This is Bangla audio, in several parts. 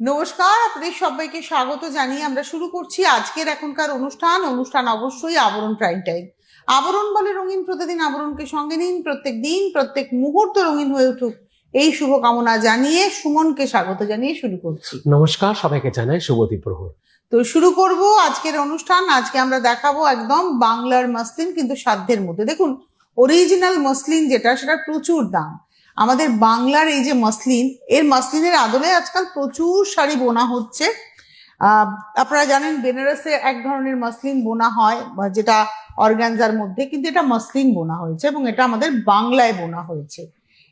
নমস্কার, আপনাদের সবাইকে স্বাগত জানিয়ে আমরা শুরু করছি আজকের এখনকার অনুষ্ঠান অবশ্যই আবরণ প্রাইম টাইম। আবরণ বলে রঙিন, প্রতিদিন আবরণকে সঙ্গে নিন, প্রত্যেক দিন প্রত্যেক মুহূর্ত রঙিন হয়ে উঠুক এই শুভকামনা জানিয়ে সুমনকে স্বাগত জানিয়ে শুরু করছি। নমস্কার, সবাইকে জানাই শুভ দ্বীপ্রহর। তো শুরু করব আজকের অনুষ্ঠান। আজকে আমরা দেখাবো একদম বাংলার মসলিন, কিন্তু সাধ্যের মধ্যে। দেখুন, অরিজিনাল মসলিন যেটা, সেটা প্রচুর দাম। আমাদের বাংলার এই যে মসলিন, এর মসলিনের আদলে আজকাল প্রচুর শাড়ি বোনা হচ্ছে। আপনারা জানেন বেনারসে এক ধরনের মসলিন বোনা হয় যেটা অর্গানজার মধ্যে, কিন্তু এটা মসলিন বোনা হয়েছে এবং এটা আমাদের বাংলায় বোনা হয়েছে।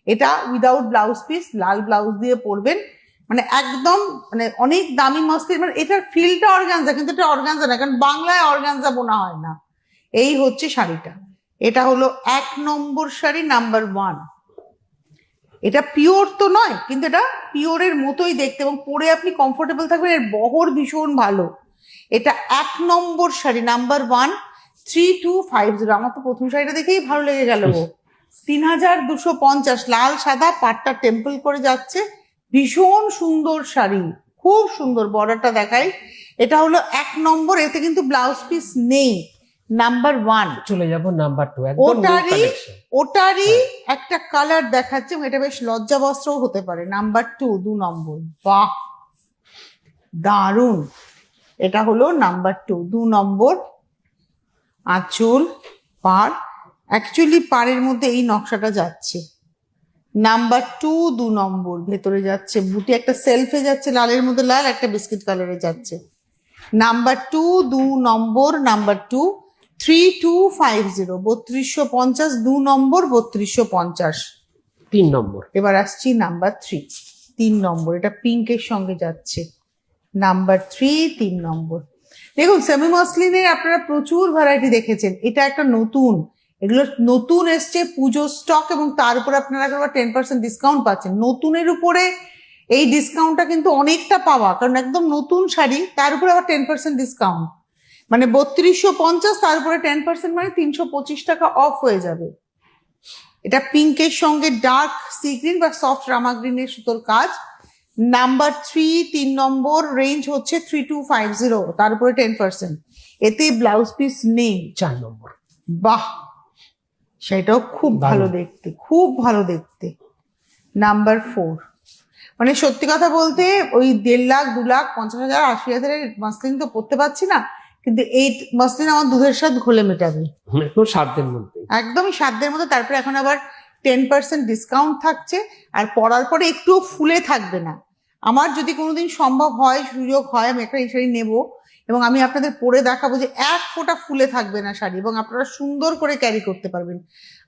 এটা উইদাউট ব্লাউজ পিস, লাল ব্লাউজ দিয়ে পরবেন, মানে একদম মানে অনেক দামি মসলিন। মানে এটার ফিলটা অর্গানজা, কিন্তু এটা অর্গানজা না, কারণ বাংলায় অর্গানজা বোনা হয় না। এই হচ্ছে শাড়িটা। এটা হলো 1 নম্বর শাড়ি, নাম্বার 1। এটা পিওর তো নয়, কিন্তু এটা পিওরের মতোই দেখতে এবং পরে আপনি কমফোর্টেবল থাকবেন। এর বহর ভীষণ ভালো। এটা 1 নম্বর শাড়ি, নাম্বার 1, 3250। আমার তো প্রথম শাড়িটা দেখেই ভালো লেগে গেল। 3250, লাল সাদা পাটটা টেম্পল করে যাচ্ছে, ভীষণ সুন্দর শাড়ি, খুব সুন্দর। বর্ডারটা দেখাই, এটা হলো 1 নম্বর। এতে কিন্তু ব্লাউজ পিস নেই। নাম্বার 1 চলে যাব নাম্বার 2। ওটারই একটা কালার দেখাচ্ছে, এটা বেশ লজ্জা বস্ত্রও হতে পারে। নাম্বার 2, 2 নম্বর। বাহ, দারুণ। এটা হলো নাম্বার 2, 2 নম্বর। আঁচল, পাড়, অ্যাকচুয়ালি পাড়ের মধ্যে এই নকশাটা যাচ্ছে। নাম্বার 2, 2 নম্বর। ভেতরে যাচ্ছে বুটি, একটা সেলফে যাচ্ছে লালের মধ্যে লাল, একটা বিস্কিট কালারে যাচ্ছে। নাম্বার 2, 2 নম্বর। নাম্বার 2, 3250, 3250, 2 নম্বর, 3250। 3 নম্বর। এবার আসছি নাম্বার 3, 3 নম্বর। এটা পিঙ্কের সঙ্গে যাচ্ছে। নাম্বার 3, 3 নম্বর। দেখুন, সেমি মসলিনের আপনারা প্রচুর ভ্যারাইটি দেখেছেন, এটা একটা নতুন। এগুলো নতুন এসছে, পুজো স্টক, এবং তার উপরে আপনারা 10% ডিসকাউন্ট পাচ্ছেন। নতুনের উপরে এই ডিসকাউন্টটা কিন্তু অনেকটা পাওয়া, কারণ একদম নতুন শাড়ি, তার উপরে আবার 10% ডিসকাউন্ট, মানে 3250, তার উপরে 10%, মানে 325 টাকা অফ হয়ে যাবে। এটা পিঙ্কের সঙ্গে ডার্ক সি গ্রিন বা সফট রামা গ্রিনের সুতোর কাজ। নাম্বার 3, 3 নম্বর। রেঞ্জ হচ্ছে 3250, তার উপরে 10%। এতে ব্লাউজ পিস নেই। 4 নম্বর। বাহ, সেটাও খুব ভালো দেখতে, খুব ভালো দেখতে। নাম্বার 4, মানে সত্যি কথা বলতে ওই 1.5 লাখ, 2 লাখ, 50,000, 80,000 মাসলিন তো পড়তে পারছি না, কিন্তু এই মাসলিন আমার দুধের স্বাদ ঘোলে মেটাবে। একদম সাধ্যের মধ্যে, একদমই সাধ্যের মধ্যে। তারপরে এখন আবার 10% ডিসকাউন্ট থাকছে, আর পরার পরে একটু ফুলে থাকবে না। আমার যদি কোনোদিন সম্ভব হয়, সুযোগ হয়, আমি একটা এই শাড়ি নেবো এবং আমি আপনাদের পরে দেখাবো যে 1 ফোঁটা ফুলে থাকবে না শাড়ি, এবং আপনারা সুন্দর করে ক্যারি করতে পারবেন।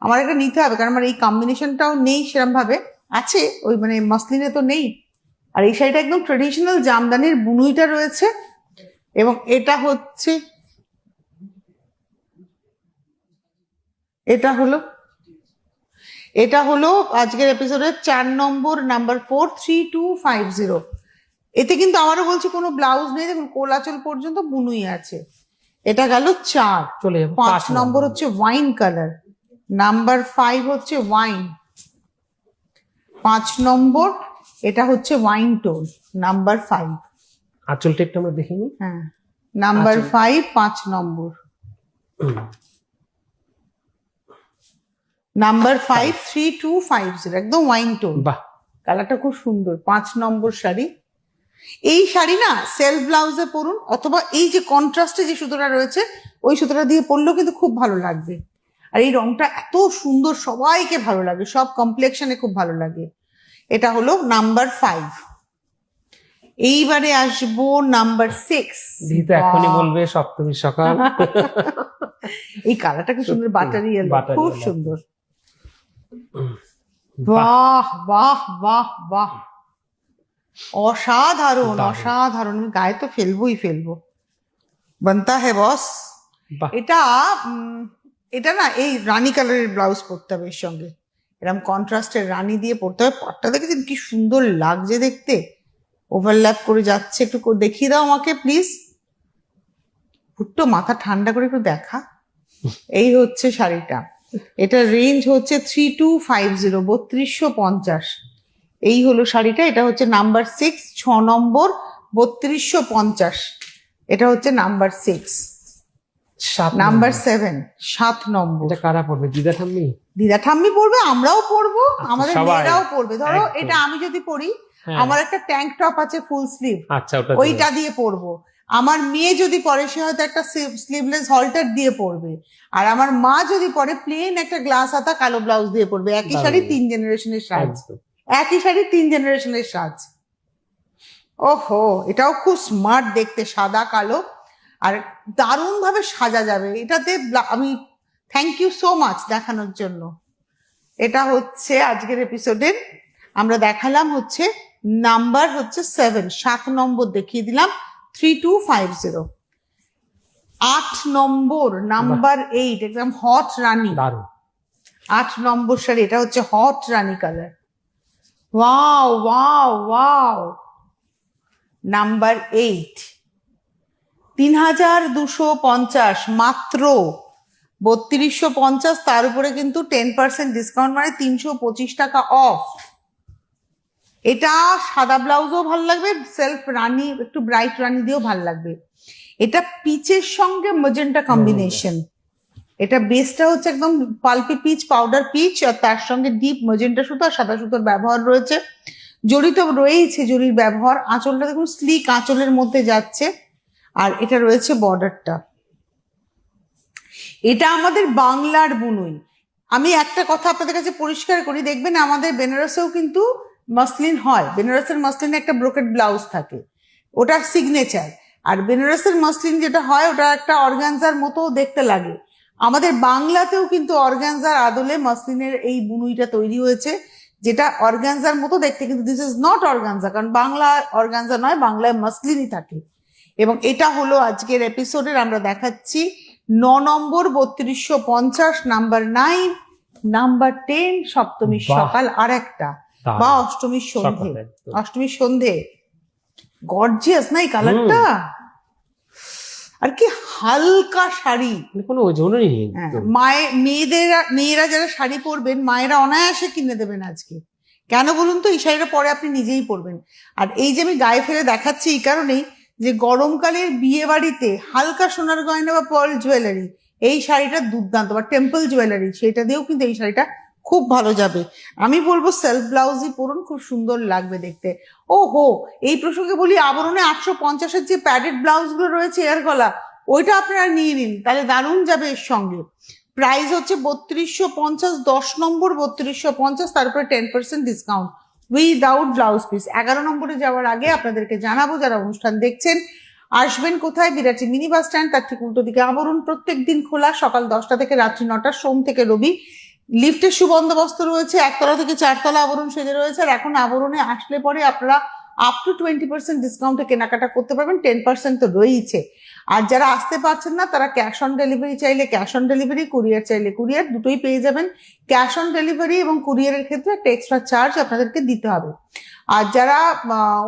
আমার একটা নিতে হবে, কারণ আমার এই কম্বিনেশনটাও নেই সেরকম ভাবে। আছে ওই মানে মসলিনে তো নেই। আর এই শাড়িটা একদম ট্রেডিশনাল জামদানির বুনুইটা রয়েছে, এবং এটা হচ্ছে এটা হলো আজকের এপিসোডের 4 নম্বর, নাম্বার 4, 3250। এতে কিন্তু আমারও বলছি কোনো ব্লাউজ নেই, দেখুন কোলাচল পর্যন্ত বুনুই আছে। এটা গেল 4। চলে যাব 5 নম্বর হচ্ছে ওয়াইন কালার, নাম্বার 5 হচ্ছে ওয়াইন। 5 নম্বর, এটা হচ্ছে ওয়াইন টোন, নাম্বার 5। আঁচলটা একটু আমরা দেখে নিই। হ্যাঁ, নাম্বার 5, 5 নম্বর। নাম্বার 5, 3250, একদম ওয়াইন টোন। বাহ, কালারটা খুব সুন্দর। 5 নম্বর শাড়ি। এই শাড়ি না সেলফ ব্লাউজে পরুন, অথবা এই যে কন্ট্রাস্টে যে সুতোটা রয়েছে ওই সুতোটা দিয়ে পরলেও কিন্তু খুব ভালো লাগবে। আর এই রংটা এত সুন্দর, সবাইকে ভালো লাগে, সব কমপ্লেকশনে খুব ভালো লাগে। এটা হলো নাম্বার 5। এইবারে আসবো নাম্বার 6। দিদি এখনই বলবে সপ্তমী সকাল। এই কালারটা খুব সুন্দর, বাটারি ইয়েলো, খুব সুন্দর। বাহ বাহ বাহ বাহ, অসাধারণ অসাধারণ। আমি গায়ে তো ফেলবো। বানতা হে বস। এটা না এই রানী কালারের ব্লাউজ পরতে হবে, এর সঙ্গে এরকম কন্ট্রাস্টের রানী দিয়ে পরতে হবে। পরটা দেখেছেন কি সুন্দর লাগছে দেখতে, ওভারল্যাপ করে যাচ্ছে। একটু দেখিয়ে দাও আমাকে প্লিজ, একটু মাথা ঠান্ডা করে একটু দেখা। এই হচ্ছে শাড়িটা। এটা রেঞ্জ হচ্ছে 3250, 3250। এই হলো শাড়িটা, এটা হচ্ছে নাম্বার 6, 6 নম্বর, 3250। এটা হচ্ছে নাম্বার 6। 7 নাম্বার নম্বর। 7, 7 নম্বর। এটা কারা পড়বে? দিদা ঠাম্মি? দিদা ঠাম্মি পরবে, আমরাও পরবো, আমাদের সবাই। মেয়েরাও পরবে। ধরো একদম। এটা আমি যদি পরি, হ্যাঁ। আমার একটা ট্যাঙ্ক টপ আছে ফুল স্লিভ, আচ্ছা, ওটা ওইটা দিয়ে পরবো। আমার মেয়ে যদি পরে সে হয়তো একটা স্লিভলেস হলটার দিয়ে পরবে। আর আমার মা যদি পরে প্লেন একটা গ্লাস হাতা কালো ব্লাউজ দিয়ে পরবে। একই শাড়ি, 3 জেনারেশনের সাজ। একদম। একই শাড়ি, 3 জেনারেশনের সাজ। ওহো, এটাও খুব স্মার্ট দেখতে, সাদা কালো, আর দারুণ ভাবে সাজা যাবে এটাতে। আমি থ্যাংক ইউ সো মাচ দেখানোর জন্য। এটা হচ্ছে আজকের এপিসোডের, আমরা দেখালাম হচ্ছে নাম্বার হচ্ছে 7, 7 নম্বর দেখিয়ে দিলাম, 3250। 8 নম্বর, নাম্বার 8, একদম হট রানী। দারুণ। 8 নম্বর শাড়ি, এটা হচ্ছে হট রানী colour. Wow wow wow. Number 8, 3250 মাত্র, 3250। তার উপরে কিন্তু 10% ডিসকাউন্ট, মানে 325 টাকা অফ। এটা সাদা ব্লাউজও ভালো লাগবে, সেলফ রানী, একটু ব্রাইট রানী দিয়েও ভালো লাগবে। এটা পিচের সঙ্গে ম্যাজেন্টা কম্বিনেশন। এটা বেসটা হচ্ছে একদম পালপি পিচ, পাউডার পিচ, আর তার সঙ্গে ডিপ ম্যাজেন্টা সুতো আর সাদা সুতোর ব্যবহার রয়েছে। জড়ি তো রয়েইছে, জড়ির ব্যবহার। আঁচলটা দেখুন স্লিক আঁচলের মধ্যে যাচ্ছে, আর এটা রয়েছে বর্ডারটা। এটা আমাদের বাংলার বুনই। আমি একটা কথা আপনাদের কাছে পরিষ্কার করি, দেখবেন আমাদের বেনারসেও কিন্তু মাসলিন হয়। বেনারসের মাসলিনে একটা ব্রোকেট ব্লাউজ থাকে, ওটা সিগনেচার। আর বেনারসের মাসলিন যেটা হয় ওটা একটা অর্গানজার মতো দেখতে লাগে। আমাদের বাংলাতেও কিন্তু অর্গানজার আদলে মাসলিনের এই বুনুইটা তৈরি হয়েছে, যেটা অর্গানজার মতো দেখতে, কিন্তু দিস ইজ নট অর্গানজা, কারণ বাংলা অর্গানজা নয়, বাংলায় মাসলিনই থাকে। এবং এটা হলো আজকের এপিসোডের, আমরা দেখাচ্ছি 9 নম্বর, 3250, নাম্বার 9, নাম্বার 10, সপ্তমীর বাহ। সকাল আর একটা, দারুণ। বা অষ্টমীর সন্ধে। সকাল একদম। অষ্টমীর সন্ধে, গর্জিয়াস না এই কালারটা? আর কি হালকা শাড়ি, কোনো ওজনই নেই হ্যাঁ, একদম। মেয়েরা যারা শাড়ি পরবেন, মায়েরা অনায়াসে কিনে দেবেন আজকে। কেন বলুন তো? এই শাড়িটা পরে আপনি নিজেই পরবেন। আর এই যে আমি গায়ে ফেলে দেখাচ্ছি এই কারণেই, যে গরমকালের বিয়ে বাড়িতে হালকা সোনার গয়না বা পার্ল জুয়েলারি, এই শাড়িটা দুর্দান্ত, বা টেম্পল জুয়েলারি, সেটা দিয়েও কিন্তু এই শাড়িটা খুব ভালো যাবে। আমি বলবো সেলফ ব্লাউজই পরুন, খুব সুন্দর লাগবে দেখতে। ও হো, এই প্রসঙ্গে বলি, আবরণে 850-এর যে প্যাডেড ব্লাউজ গুলো রয়েছে এয়ার গলা, ওইটা আপনারা নিয়ে নিন, তাহলে দারুণ যাবে এর সঙ্গে। প্রাইস হচ্ছে 3250, 10 নম্বর 3250, তারপরে 10% ডিসকাউন্ট উইদাউট ব্লাউজ পিস। 11 নম্বরে যাওয়ার আগে আপনাদেরকে জানাবো, যারা অনুষ্ঠান দেখছেন, আসবেন কোথায়? বিরাটি মিনি বাস স্ট্যান্ড, তার ঠিক উল্টো দিকে আবরণ। প্রত্যেক দিন খোলা, সকাল 10টা থেকে রাত্রি 9টা, সোম থেকে রবি। লিফটের সুবন্দোবস্ত রয়েছে, 1তলা থেকে 4তলা আবরণ সেজে রয়েছে। আর এখন আবরণে আসলে পরে আপনারা আপ টু 20% ডিসকাউন্টে কেনাকাটা করতে পারবেন, 10% তো রয়েছে। আর যারা আসতে পারছেন না, তারা ক্যাশ অন ডেলিভারি চাইলে ক্যাশ অন ডেলিভারি, কুরিয়ার চাইলে কুরিয়ার, দুটোই পেয়ে যাবেন। ক্যাশ অন ডেলিভারি এবং কুরিয়ারের ক্ষেত্রে একটা এক্সট্রা চার্জ আপনাদেরকে দিতে হবে। আর যারা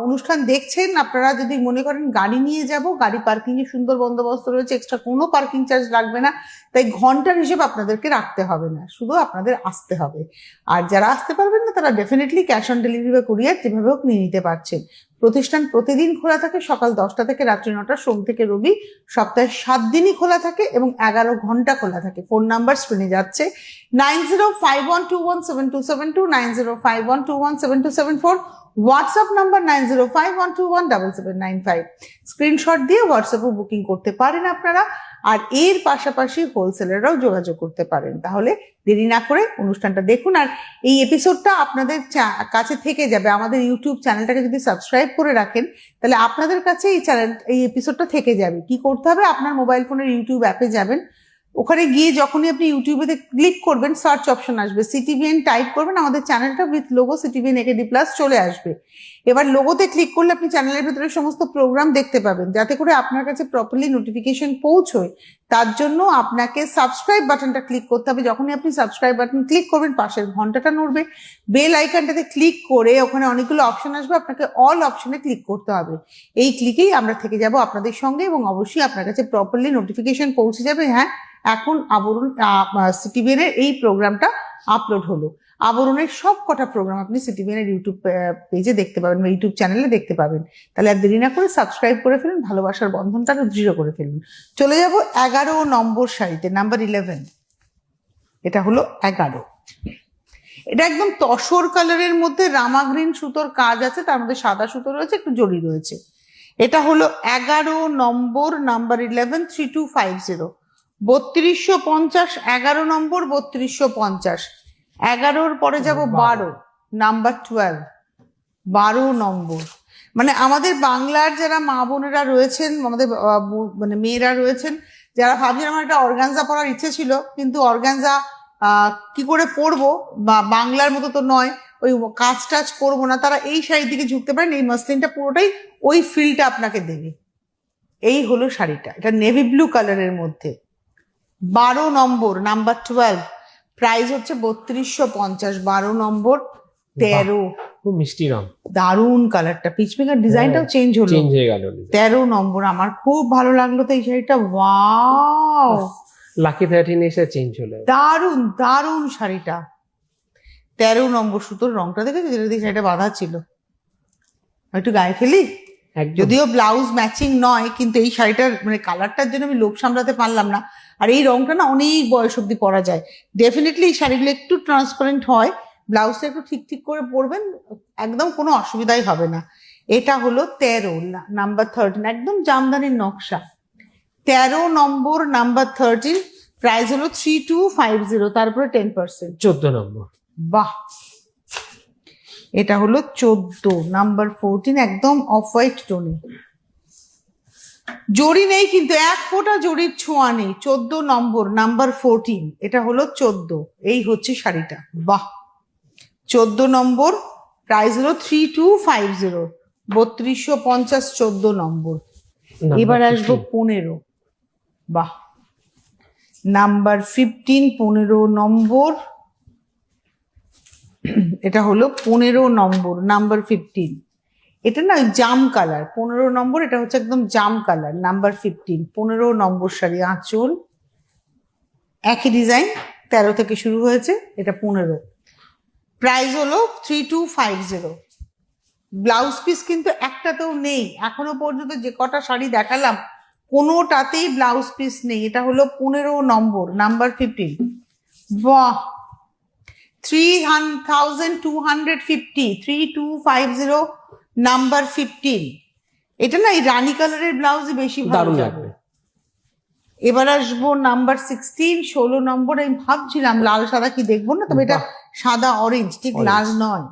অনুষ্ঠান দেখছেন, আপনারা যদি মনে করেন গাড়ি নিয়ে যাব, গাড়ি পার্কিং এর সুন্দর বন্দোবস্ত রয়েছে, এক্সট্রা কোনো পার্কিং চার্জ লাগবে না, তাই ঘন্টার হিসেব আপনাদেরকে রাখতে হবে না, শুধু আপনাদের আসতে হবে। আর যারা আসতে পারবেন না, তারা ডেফিনেটলি ক্যাশ অন ডেলিভারি বা কুরিয়ার যেভাবে হোক নিয়ে নিতে পারছেন। প্রতিষ্ঠান প্রতিদিন খোলা থাকে, সকাল 10টা থেকে রাত্রি 9টা, সোম থেকে রবি, সপ্তাহে 7 দিনই খোলা থাকে এবং 11 ঘন্টা খোলা থাকে। ফোন নাম্বার স্ক্রিনে যাচ্ছে, 9051217272, 9051217274, হোয়াটসঅ্যাপ নাম্বার 9051217795। স্ক্রিনশট দিয়ে হোয়াটসঅ্যাপে বুকিং করতে পারেন আপনারা। আর এর পাশাপাশি হোলসেলাররাও যোগাযোগ করতে পারেন। তাহলে দেরি না করে অনুষ্ঠানটা দেখুন। আর এই এপিসোডটা আপনাদের কাছে থেকে যাবে, আমাদের ইউটিউব চ্যানেলটাকে যদি সাবস্ক্রাইব করে রাখেন, তাহলে আপনাদের কাছে এই এপিসোডটা থেকে যাবে। কি করতে হবে? আপনার মোবাইল ফোনের ইউটিউব অ্যাপে যাবেন, ওখানে গিয়ে যখনই আপনি ইউটিউবে ক্লিক করবেন, সার্চ অপশন আসবে, সিটিভিএন টাইপ করবেন, আমাদের চ্যানেলটা with logo CTVN AKD plus চলে আসবে। এবার লোগোতে ক্লিক করলে আপনি চ্যানেলের ভেতরে সমস্ত প্রোগ্রাম দেখতে পাবেন। যাতে করে আপনার কাছে প্রপারলি নোটিফিকেশন পৌঁছয়, তার জন্য আপনাকে সাবস্ক্রাইব বাটনটা ক্লিক করতে হবে। যখনই আপনি সাবস্ক্রাইব বাটন ক্লিক করবেন, পাশের ঘন্টাটা নড়বে, বেল আইকনটাতে ক্লিক করে ওখানে অনেকগুলো অপশন আসবে, আপনাকে অল অপশনে ক্লিক করতে হবে। এই ক্লিকেই আমরা থেকে যাব আপনাদের সঙ্গে, এবং অবশ্যই আপনার কাছে প্রপারলি নোটিফিকেশন পৌঁছে যাবে, হ্যাঁ এখন আবরণ সিটিভিএন এর এই প্রোগ্রামটা আপলোড হলো। আবরণের সব কটা প্রোগ্রাম আপনি সিটিভিএনের ইউটিউব পেজে দেখতে পাবেন বা ইউটিউব চ্যানেলে দেখতে পাবেন। তাহলে আর দেরি না করে সাবস্ক্রাইব করে ফেলুন, ভালোবাসার বন্ধনটাকে দৃঢ় করে ফেলুন। চলে যাব 11 নম্বর শাড়িতে, নাম্বার 11। এটা হলো 11। এটা একদম তসর কালারের মধ্যে রামা গ্রিন সুতোর কাজ আছে, তার মধ্যে সাদা সুতো রয়েছে, একটু জড়ি রয়েছে। এটা হলো 11 নম্বর, নাম্বার 11, 3250, 3250, 11 নম্বর, 3250। 11-র পরে যাব 12, নাম্বার 12, 12 নম্বর। মানে আমাদের বাংলার যারা মা বোনেরা রয়েছেন, আমাদের মানে মেয়েরা রয়েছেন, যারা ভাবছেন আমার একটা অর্গানজা পরার ইচ্ছে ছিল, কিন্তু অর্গানজা কি করে পরবো, বা বাংলার মতো তো নয়, ওই কাজ টাজ করবো না, তারা এই শাড়ির দিকে ঝুঁকতে পারেন। এই মাসলিনটা পুরোটাই ওই ফিলটা আপনাকে দেবে। এই হলো শাড়িটা, এটা নেভি ব্লু কালারের মধ্যে। 12 নম্বর, নাম্বার 12, প্রাইস হচ্ছে 3250। 12 নম্বর, 13। খুব মিষ্টি রং, দারুন কালারটা, পিচপিঙ্কার ডিজাইনটাও চেঞ্জ হলো। চেঞ্জ হয়ে গেল। 13 নম্বর, আমার খুব ভালো লাগলো তো এই শাড়িটা। ওয়াও, লাকি 13 এসে চেঞ্জ হলো। দারুন দারুন শাড়িটা। 13 নম্বর, সুতোর রংটা দেখেছো, যেটা দিয়ে শাড়িটা বাঁধা ছিল। একটু গায়ে ফেলি, একদম। যদিও ব্লাউজ ম্যাচিং নয়, কিন্তু এই শাড়িটার মানে কালারটার জন্য আমি লোভ সামলাতে পারলাম না। আর এই রংটা না অনেক বয়স অব্দি পরা যায়। ডেফিনেটলি এই শাড়িগুলো একটু ট্রান্সপারেন্ট হয়, ব্লাউজটা একটু ঠিক ঠিক করে পরবেন, একদম কোনো অসুবিধাই হবে না। এটা হলো 13, নাম্বার 13, একদম জামদানির নকশা। 13 নম্বর, নাম্বার 13, প্রাইস হলো 3250, তারপরে 10%। 14 নম্বর। বাহ, এটা হলো 14, নাম্বার 14, একদম অফ হোয়াইট টোনে। জড়ি নেই কিন্তু, এক ফোঁটা জড়ির ছোঁয়া নেই। 14 নম্বর, নাম্বার 14, এটা হলো 14। এই হচ্ছে শাড়িটা। বাহ, 14 নম্বর, প্রাইস হলো 3250, 3250, 14 নম্বর। এবার আসবো 15। বাহ, নাম্বার 15, 15 নম্বর, এটা হলো 15 নম্বর, নাম্বার 15। এটা না ওই জাম কালার। 15 নম্বর, এটা হচ্ছে একদম জাম কালার, নাম্বার 15। 15 নম্বর শাড়ি, আঁচল একই ডিজাইন, 13 থেকে শুরু হয়েছে, এটা 15। প্রাইস হলো 3250। ব্লাউজ পিস কিন্তু একটাতেও নেই এখনো পর্যন্ত। যে কটা শাড়ি দেখালাম কোনোটাতেই ব্লাউজ পিস নেই। এটা হলো 15 নম্বর, নাম্বার 15। বাহ, 3250, 3250, নাম্বার 15। এটা না এই রানী কালারের ব্লাউজই বেশি ভালো দারুণ যাবে। লাগবে। এবার আসবো নাম্বার 16, 16 নম্বর। আমি ভাবছিলাম লাল সাদা কি দেখবো না, তবে এটা বাহ। সাদা অরেঞ্জ, ঠিক লাল নয়।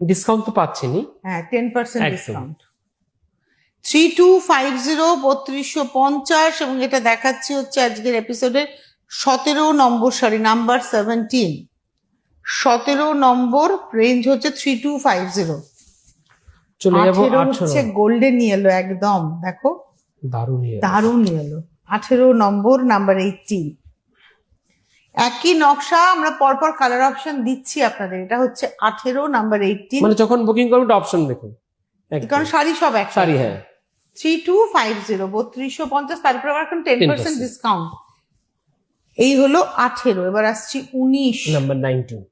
ডিসকাউন্ট তো পাচ্ছেনি। হ্যাঁ, 10% একদম। ডিসকাউন্ট। 3250, 3250, এবং এটা দেখাচ্ছি হচ্ছে আজকের এপিসোডের 17 নম্বর শাড়ি, নাম্বার 17। 17 নম্বর, রেঞ্জ হচ্ছে 3250। চলে যাবো 18 হচ্ছে 18। গোল্ডেন ইয়েলো, একদম দেখো দারুণ দারুণ ইয়েলো। 18 নম্বর, নাম্বার 18। একই নকশা, আমরা পরপর কালার অপশন দিচ্ছি আপনাদের। এটা হচ্ছে 18, নাম্বার 18। মানে যখন বুকিং করবেন অপশন দেখুন, কারণ শাড়ি সব এক শাড়ি। হ্যাঁ, 3250, 3250, তারপর আবার এখন 10% 10% ডিসকাউন্ট। এই হলো 18। এবার আসছি 19, নাম্বার 19।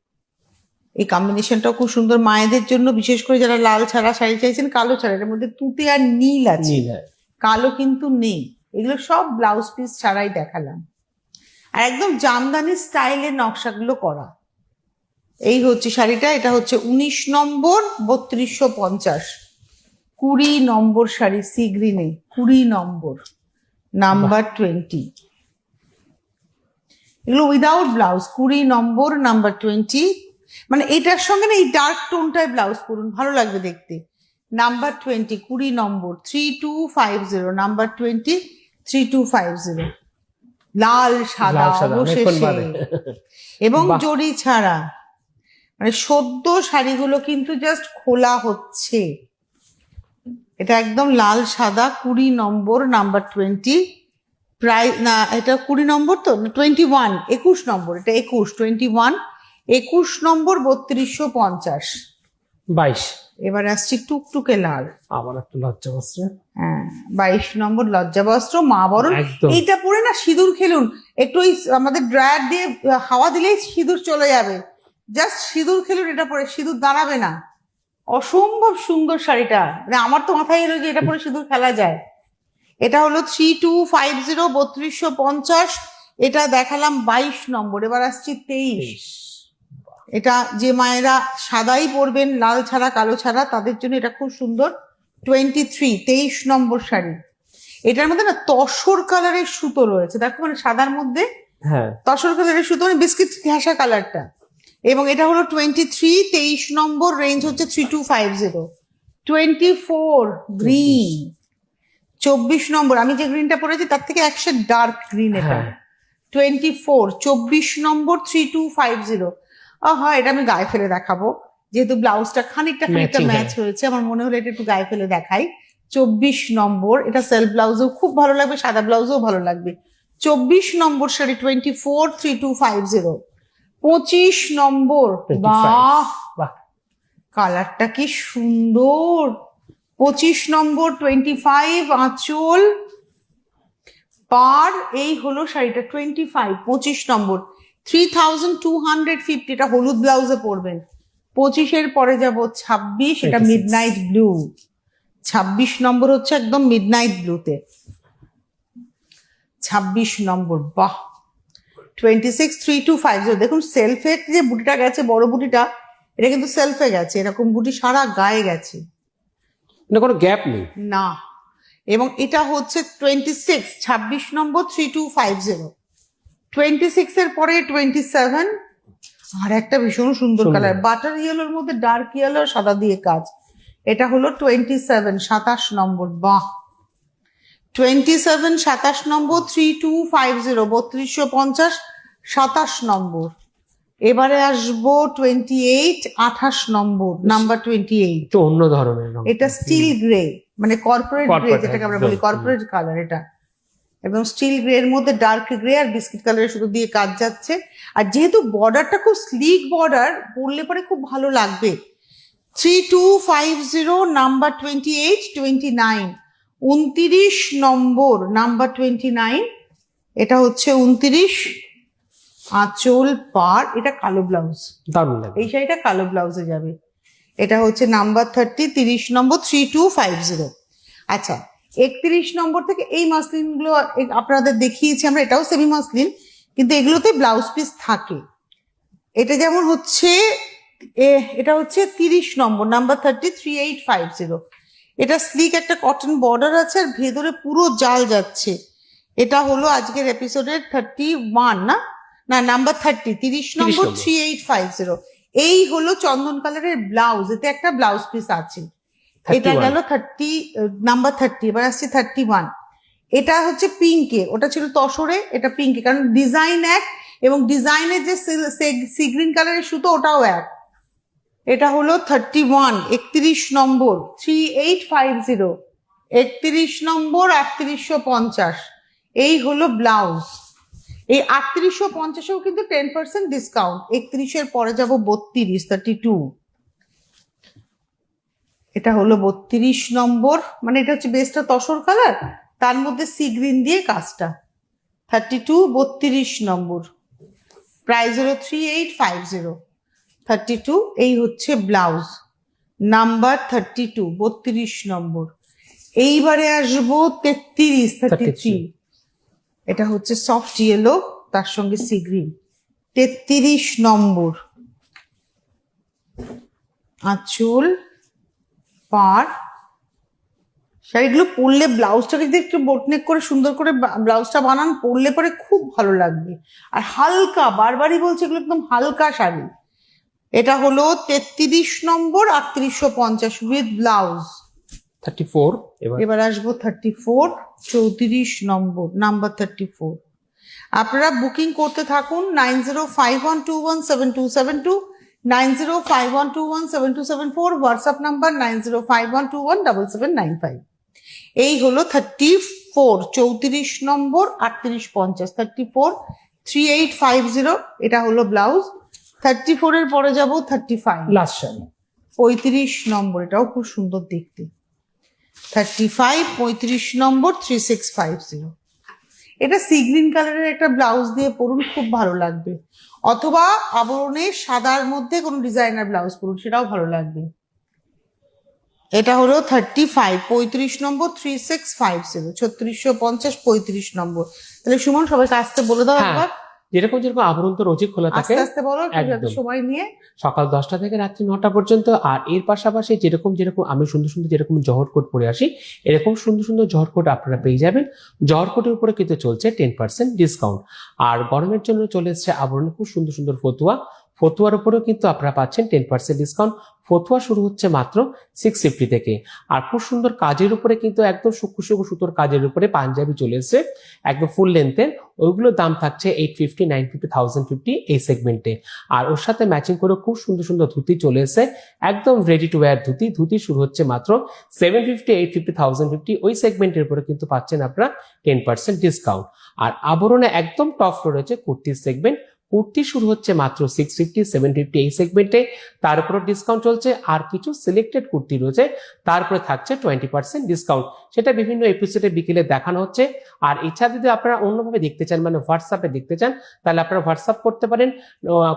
এই কম্বিনেশনটাও খুব সুন্দর মায়েদের জন্য, বিশেষ করে যারা লাল ছাড়া শাড়ি চাইছেন, কালো ছাড়া। এর মধ্যে তুতে আর নীল আছে, নীল, হ্যাঁ। কালো কিন্তু নেই। এগুলো সব ব্লাউজ পিস ছাড়াই দেখালাম, আর একদম জামদানি স্টাইলের নকশাগুলো করা। এই হচ্ছে শাড়িটা। এটা হচ্ছে 19 নম্বর, 3250। 20 নম্বর শাড়ি, সি গ্রিনে, 20 নম্বর, নাম্বার 20। এগুলো উইদাউট ব্লাউজ। 20 নম্বর, নাম্বার 20। মানে এটার সঙ্গে না এই ডার্ক টোনটায় ব্লাউজ পরুন, ভালো লাগবে দেখতে। নাম্বার 20, 20 নম্বর, 3250, নাম্বার 20, 3250। লাল সাদা অনেকক্ষণ অবশেষে, বাদে। এবং বাহ। জড়ি ছাড়া। মানে সদ্য শাড়িগুলো কিন্তু জাস্ট খোলা হচ্ছে। এটা একদম লাল সাদা, 20 নম্বর, নাম্বার 20। প্রায় না, এটা 20 নম্বর তো 21, 21 নম্বর, এটা 21, 21, 21 নম্বর, 3250। 22। এবার আসছি টুকটুকে লাল। আবার একটা লজ্জা বস্ত্র। হ্যাঁ, 22 নম্বর লজ্জা বস্ত্র মা বরণ। একদম। এইটা পরে না সিঁদুর খেলুন, একটু ওই আমাদের ড্রায়ার দিয়ে হাওয়া দিলেই সিঁদুর চলে যাবে। জাস্ট সিঁদুর খেলুন, এটা পরে সিঁদুর দাঁড়াবে না। অসম্ভব সুন্দর শাড়িটা, মানে আমার তো মাথায় এলো যে এটা পরে সিঁদুর খেলা যায়। এটা হলো 3250, 3250। এটা দেখালাম 22 নম্বর। এবার আসছি 23। এটা যে মায়েরা সাদাই পরবেন, লাল ছাড়া কালো ছাড়া, তাদের জন্য এটা খুব সুন্দর। 23 নম্বর শাড়ি। এটার মধ্যে না তসর কালারের সুতো রয়েছে, দেখো, মানে সাদার মধ্যে হ্যাঁ, তসর কালারের সুতো, মানে বিস্কিট ঘাসা কালারটা। এবং এটা হলো 23 নম্বর, রেঞ্জ হচ্ছে 3250। 24 গ্রিন, 24 নম্বর। আমি যে গ্রিনটা পরেছি তার থেকে একশো ডার্ক গ্রিন এটা। হ্যাঁ। 24 নম্বর, 3250। হ্যাঁ, এটা আমি গায়ে ফেলে দেখাবো, যেহেতু ব্লাউজটা খানিকটা Matching, ম্যাচ হ্যাঁ। হয়েছে, আমার মনে হলো এটা একটু গায়ে ফেলে দেখাই। 24 নম্বর, এটা সেলফ ব্লাউজেও খুব ভালো লাগবে, সাদা ব্লাউজেও ভালো লাগবে। 24 নম্বর শাড়ি, 24 3250। 25 নম্বর, 25। বাহ, বাহ, কালারটা কি সুন্দর। 25 নম্বর, 25 আঁচল পার। এই হলো শাড়িটা 25 নম্বর, 3250। এটা হলুদ ব্লাউজে পরবেন। 25-এর পরে যাব 26, এটা 26। Midnight blue. 26 নম্বর হচ্ছে একদম মিডনাইট ব্লুতে। 26 নম্বর, বাহ। 3250। দেখুন সেলফে যে বুটিটা গেছে, বড় বুটিটা, এটা কিন্তু সেলফে গেছে, এরকম বুটি সারা গায়ে গেছে এটা কোনো গ্যাপ নেই। না। এবং এটা হচ্ছে 26 নম্বর, 3250। 26-এর পরে 27। আর একটা ভীষণ সুন্দর সুন্দর। কালার, বাটার ইয়েলোর মধ্যে ডার্ক ইয়েলো সাদা দিয়ে কাজ। এটা হলো 27 নম্বর, বাহ। 27 নম্বর, 3250, 3250, 27 নম্বর। এবারে আসবো 28 নম্বর, নাম্বার 28। একটু অন্য ধরনের রং। এটা স্টিল গ্রে, মানে কর্পোরেট গ্রে, Corporate, যেটাকে আমরা একদম। বলি কর্পোরেট কালার এটা। এবং স্টিল গ্রে এর মধ্যে ডার্ক গ্রে আর বিস্কিট কালারের শুধু দিয়ে কাজ যাচ্ছে। আর যেহেতু বর্ডারটা খুব স্লিক বর্ডার, পরলে পরে খুব ভালো লাগবে। 3250, নাম্বার 28, 29। 29 নম্বর, নাম্বার 29। এটা হচ্ছে 29 আঁচল পার। এটা কালো ব্লাউজ, দারুণ লাগে। এই শাড়িটা কালো ব্লাউজে যাবে। এটা হচ্ছে নাম্বার 30 নম্বর, 3250। আচ্ছা, 31 নম্বর থেকে এই মাসলিন গুলো আপনাদের দেখিয়েছি আমরা, এটাও সেমি মাসলিন, কিন্তু এগুলোতে ব্লাউজ পিস থাকে। এটা যেমন হচ্ছে এটা হচ্ছে 30 নম্বর, নাম্বার 30, 3850। এটা স্লিক একটা কটন বর্ডার আছে আর ভেতরে পুরো জাল যাচ্ছে। এটা হলো আজকের এপিসোডের 31 না, নাম্বার 30 নম্বর, 3850। এই হলো চন্দন কালারের ব্লাউজ, এতে একটা ব্লাউজ পিস আছে। এটা 31 গেল 30, নাম্বার 30। এবার আসছে 31। এটা হচ্ছে পিঙ্কে, ওটা ছিল তসরে, এটা পিঙ্কে, কারণ ডিজাইন এক, এবং ডিজাইনের যে সি গ্রিন কালারের সুতো ওটাও এক। এটা হলো 31, 31 নম্বর, 3850। 31 নম্বর, 3850। এই হলো ব্লাউজ। এই 3850-এও কিন্তু 10% ডিসকাউন্ট। 31-এর পরে যাব 32, 32। এটা হলো 32 নম্বর, মানে এটা হচ্ছে বেসটা তসর কালার, তার মধ্যে সি গ্রিন দিয়ে কাজটা। 32, 32 নম্বর, প্রাইস হলো 3850। 32, এই হচ্ছে ব্লাউজ, নাম্বার 32, 32 নম্বর। এইবারে আসবো 33। এটা হচ্ছে সফট ইয়েলো, তার সঙ্গে সি গ্রিন। 33 নম্বর, আঁচল পার। শাড়িগুলো পরলে ব্লাউজটাকে যদি একটু বোটনেক করে সুন্দর করে ব্লাউজটা বানান, পরলে পরে খুব ভালো লাগবে। আর হালকা, বারবারই বলছি, এগুলো একদম হালকা শাড়ি। এটা হলো 33 নম্বর, 3850 উইথ ব্লাউজ। 34। এবার আসবো 34, 34 নম্বর, নাম্বার 34। আপনারা বুকিং করতে থাকুন 9051217272, 9051217274, হোয়াটসঅ্যাপ নাম্বার 9051217795। এই হলো 34, 34 নম্বর, 3850। 34, 3850। এটা হলো ব্লাউজ। 34-এর পরে যাব 35। লাস্ট শাড়ি। 35 নম্বর, এটাও খুব সুন্দর দেখতে। 35, 35 নম্বর, 3650। এটা সি গ্রিন কালারের একটা ব্লাউজ দিয়ে পরুন, খুব ভালো লাগবে। অথবা আবরণের সাদার মধ্যে কোনো ডিজাইনার ব্লাউজ পরুন, সেটাও ভালো লাগবে। এটা হলো 35, 35 নম্বর, 3650, 3650, 35 নম্বর। তাহলে সুমন, সবাইকে আসতে বলে দাও হ্যাঁ, একবার। যেরকম যেরকম আবরণ তো রোজই খোলা থাকে, আস্তে আস্তে বলো, একটু একদম। সময় নিয়ে। সকাল 10টা থেকে রাত্রি 9টা পর্যন্ত। আর এর পাশাপাশি যেরকম যেরকম আমি সুন্দর সুন্দর যেরকম জহর কোট পরে আসি, এরকম সুন্দর সুন্দর জহর কোট আপনারা পেয়ে যাবেন। জহর কোটের উপরে কিন্তু চলছে 10% ডিসকাউন্ট। আর গরমের জন্য চলে এসেছে আবরণের খুব সুন্দর সুন্দর ফতুয়া। ফতুয়ার উপরেও কিন্তু আপনারা পাচ্ছেন 10% ডিসকাউন্ট। ফতুয়া শুরু হচ্ছে মাত্র 650 থেকে। আর খুব সুন্দর কাজের উপরে কিন্তু একদম সূক্ষ্ম সূক্ষ্ম সুতোর কাজের উপরে পাঞ্জাবি চলে এসেছে একদম ফুল লেন্থের। ওইগুলোর দাম থাকছে 850, 950, 1050 এই সেগমেন্টে। আর ওর সাথে ম্যাচিং করে খুব সুন্দর সুন্দর ধুতি চলে এসেছে, একদম ready to wire dhoti. Dhoti শুরু হচ্ছে মাত্র 750, 850, 1050 ওই সেগমেন্টের উপরে কিন্তু পাচ্ছেন আপনারা 10% ডিসকাউন্ট। আর আবরণে একদম টপ ফ্লোর রয়েছে কুর্তির সেগমেন্ট। কুর্তি শুরু হচ্ছে মাত্র 650, 750 এই সেগমেন্টে, তার উপর ডিসকাউন্ট চলছে। আর কিছু সিলেক্টেড কুর্তি রয়েছে, তারপরে থাকছে 20% ডিসকাউন্ট। সেটা বিভিন্ন এপিসোডে বিকেলে দেখানো হচ্ছে। আর এছাড়া যদি আপনারা অন্যভাবে দেখতে চান, মানে হোয়াটসঅ্যাপে দেখতে চান, তাহলে আপনারা হোয়াটসঅ্যাপ করতে পারেন।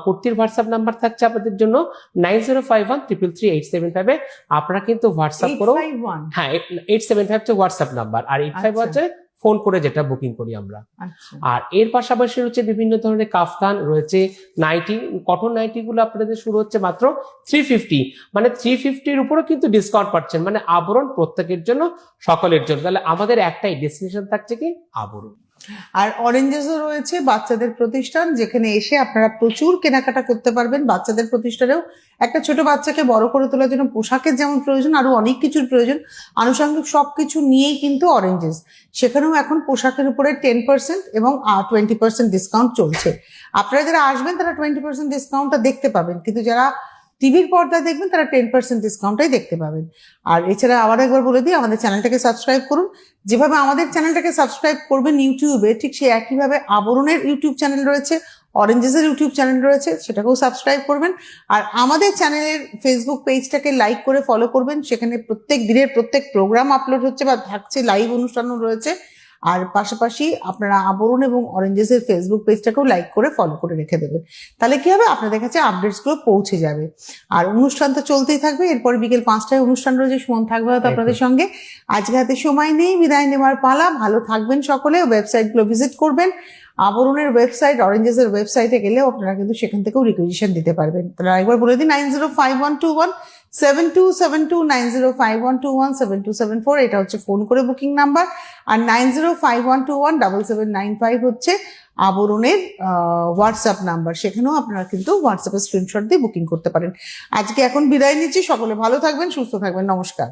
কুর্তির হোয়াটসঅ্যাপ নাম্বার থাকছে আপনাদের জন্য 9051333875। আপনারা কিন্তু হোয়াটসঅ্যাপ করো। 851। হ্যাঁ, 875 হচ্ছে হোয়াটসঅ্যাপ নাম্বার, আর 85 আচ্ছা। হচ্ছে ফোন করে যেটা বুকিং করি আমরা। আচ্ছা, আর এর পাশাপাশি হচ্ছে বিভিন্ন ধরনের কাফতান রয়েছে, নাইটি, কটন নাইটি গুলো আপনাদের শুরু হচ্ছে মাত্র 350। মানে 350-র উপরও কিন্তু ডিসকাউন্ট পাচ্ছেন। মানে আবরণ প্রত্যেকের জন্য, সকলের জন্য। তাহলে আমাদের একটাই ডেস্টিনেশন থাকছে কি, আবরণ। আর অরেঞ্জেসও রয়েছে বাচ্চাদের প্রতিষ্ঠান, যেখানে এসে আপনারা প্রচুর কেনাকাটা করতে পারবেন। বাচ্চাদের প্রতিষ্ঠানেও একটা ছোট বাচ্চাকে বড় করে তোলার জন্য পোশাকের যেমন প্রয়োজন, আরো অনেক কিছুর প্রয়োজন, আনুষঙ্গিক সবকিছু নিয়েই কিন্তু অরেঞ্জেস। সেখানেও এখন পোশাকের উপরে 10% এবং 20% ডিসকাউন্ট চলছে। আপনারা যারা আসবেন তারা 20% ডিসকাউন্টটা দেখতে পাবেন, কিন্তু যারা টিভির পর্দায় দেখবেন তারা 10% ডিসকাউন্টটাই দেখতে পাবেন। আর এছাড়া আবার একবার বলে দিই, আমাদের চ্যানেলটাকে সাবস্ক্রাইব করুন। যেভাবে আমাদের চ্যানেলটাকে সাবস্ক্রাইব করবেন ইউটিউবে, ঠিক সেই একইভাবে আবরণের ইউটিউব চ্যানেল রয়েছে, অরেঞ্জেসের ইউটিউব চ্যানেল রয়েছে, সেটাকেও সাবস্ক্রাইব করবেন। আর আমাদের চ্যানেলের ফেসবুক পেজটাকে লাইক করে ফলো করবেন। সেখানে প্রত্যেক দিনের প্রত্যেক প্রোগ্রাম আপলোড হচ্ছে বা থাকছে, লাইভ অনুষ্ঠানও রয়েছে। আর পাশাপাশি আপনারা আবরণ এবং অরেঞ্জেসের ফেসবুক পেজটাকেও লাইক করে ফলো করে রেখে দেবেন। তাহলে কি হবে, আপনাদের কাছে আপডেটসগুলো পৌঁছে যাবে। আর অনুষ্ঠান তো চলতেই থাকবে। এরপর বিকেল 5টায় অনুষ্ঠান রয়েছে, সুমন থাকবে হয়তো আপনাদের সঙ্গে। আজকে হাতে সময় নেই, বিদায় নেওয়ার পালা। ভালো থাকবেন সকলে। ওয়েবসাইটগুলো ভিজিট করবেন। আবরণের ওয়েবসাইট, অরেঞ্জেসের ওয়েবসাইটে গেলেও আপনারা কিন্তু সেখান থেকেও রিকুইজিশন দিতে পারবেন। তাহলে একবার বলে দিই, 9051217272, 9051217274 এটা হচ্ছে ফোন করে বুকিং নাম্বার। আর 9051217795 হচ্ছে আবরণের হোয়াটসঅ্যাপ নাম্বার। সেখানেও আপনারা কিন্তু হোয়াটসঅ্যাপে স্ক্রিনশট দিয়ে বুকিং করতে পারেন। আজকে এখন বিদায় নিচ্ছি। সকলে ভালো থাকবেন, সুস্থ থাকবেন। নমস্কার।